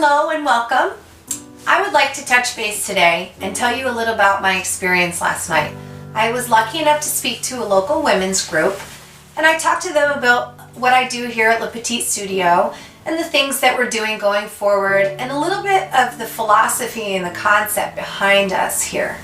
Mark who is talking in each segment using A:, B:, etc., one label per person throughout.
A: Hello and welcome. I would like to touch base today and tell you a little about my experience last night. I was lucky enough to speak to a local women's group, and I talked to them about what I do here at the Petit studio and the things that we're doing going forward and a little bit of the philosophy and the concept behind us here.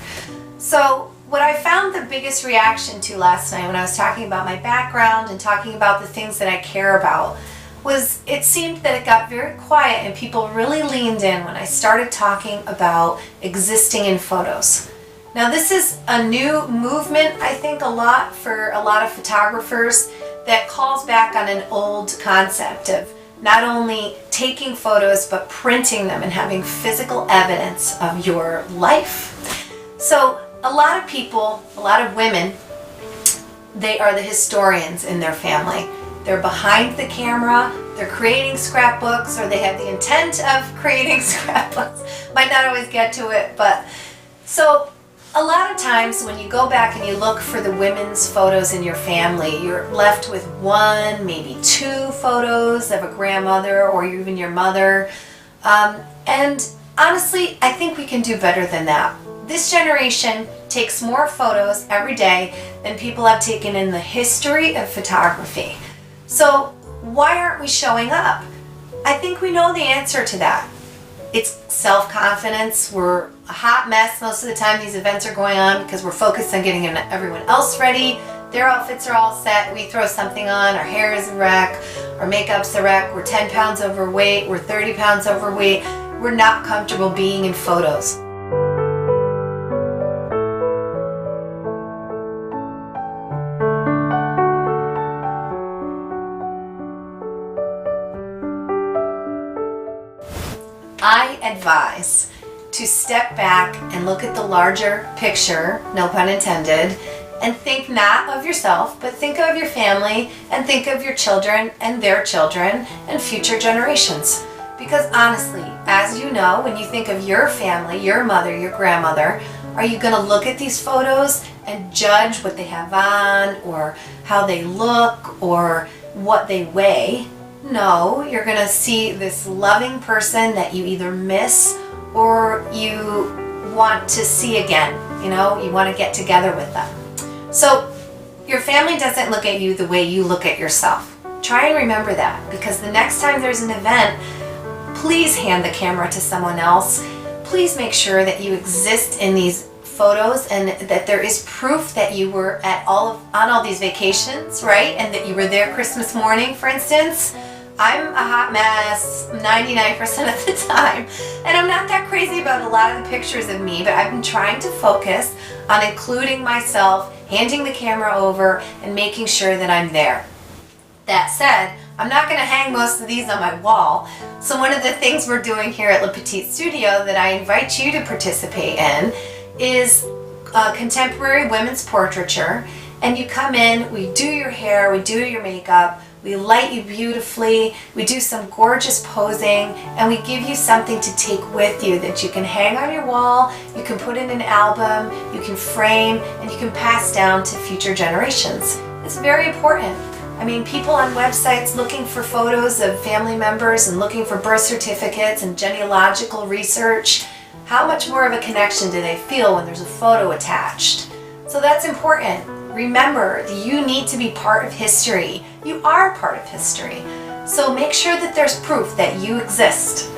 A: So what I found the biggest reaction to last night when I was talking about my background and talking about the things that I care about was it seemed that it got very quiet and people really leaned in when I started talking about existing in photos. Now this is a new movement, I think, a lot for a lot of photographers that calls back on an old concept of not only taking photos but printing them and having physical evidence of your life. So a lot of people, a lot of women, they are the historians in their family. They're behind the camera, they're creating scrapbooks, or they have the intent of creating scrapbooks. Might not always get to it, but so a lot of times when you go back and you look for the women's photos in your family, you're left with one, maybe two photos of a grandmother or even your mother. And honestly, I think we can do better than that. This generation takes more photos every day than people have taken in the history of photography. So why aren't we showing up? I think we know the answer to that. It's self-confidence. We're a hot mess most of the time these events are going on because we're focused on getting everyone else ready. Their outfits are all set. We throw something on. Our hair is a wreck. Our makeup's a wreck. We're 10 pounds overweight. We're 30 pounds overweight. We're not comfortable being in photos. I advise to step back and look at the larger picture, no pun intended, and think not of yourself, but think of your family and think of your children and their children and future generations. Because honestly, as you know, when you think of your family, your mother, your grandmother, are you going to look at these photos and judge what they have on or how they look or what they weigh? No, you're going to see this loving person that you either miss or you want to see again. You know, you want to get together with them. So your family doesn't look at you the way you look at yourself. Try and remember that, because the next time there's an event, please hand the camera to someone else. Please make sure that you exist in these photos and that there is proof that you were at on all these vacations, right? And that you were there Christmas morning, for instance. I'm a hot mess 99% of the time, and I'm not that crazy about a lot of the pictures of me, but I've been trying to focus on including myself, handing the camera over, and making sure that I'm there. That said, I'm not going to hang most of these on my wall, so one of the things we're doing here at Le Petit Studio that I invite you to participate in is contemporary women's portraiture, and you come in, we do your hair, we do your makeup, we light you beautifully, we do some gorgeous posing, and we give you something to take with you that you can hang on your wall, you can put in an album, you can frame, and you can pass down to future generations. It's very important. I mean, people on websites looking for photos of family members and looking for birth certificates and genealogical research, how much more of a connection do they feel when there's a photo attached? So that's important. Remember, you need to be part of history. You are part of history. So make sure that there's proof that you exist.